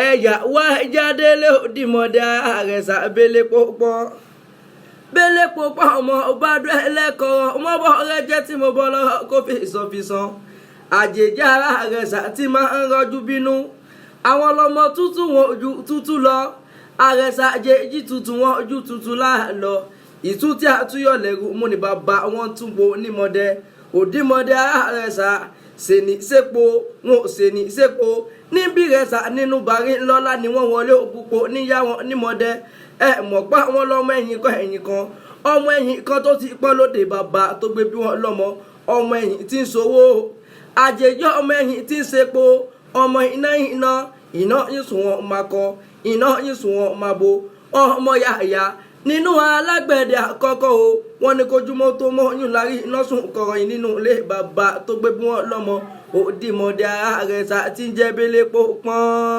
ẹ̀yà wá jáde lódìmọ̀dé Aresa bẹ́lẹ̀ pọ́pọ́ ọmọ ọbàdàn ẹlẹ́kọ̀ọ́ ọmọ bọ́ ọ̀rẹ́ jẹ́ tí mo bọ́ lọ́wọ́ kó fi ìsọfisàn àjèjì ara Aresa tí máa ń rọjú bínú àwọn ọlọ́mọ tútù wọn ojú tútù lọ Aresa àjèjì tútù wọn ojú tútù láàlọ́ ìtú tí a túyọ̀ lẹ́rù mú ní bàbá wọn túnbọ̀ onímọ̀dé òdìmọ̀dé Aresa seni sepo wọn seni sepo níbi Aresa nínú bàrí ńlọ́lá ni wọ́n wọlé òpópó níyà wọn nímọ̀dé mọ̀ pa wọn lọ́mọ ẹ̀yìn kan ọmọ ẹ̀yìn kan tó ti pọ́n lóde bàbá tó gbé bí wọn lọ́mọ ọmọ ẹ̀yìn tí ń sowó àjèjì ọmọ ẹ̀yìn tí ń sepo ọmọ iná yín sùn wọn máa kọ iná yín sùn wọn máa bo ọmọ yàyà nínú alágbẹ̀dẹ àkọ́kọ́ o wọ́n ní kojúmọ́ tó mọ́ yún lárí iná sùn kọ̀rọ̀ yìí nínú ilé bàbá tó gbé bí wọn lọ́mọ òdìmọ̀dé Aresa tí ń jẹ́ bẹ́lẹ̀ pọ́pọ́n.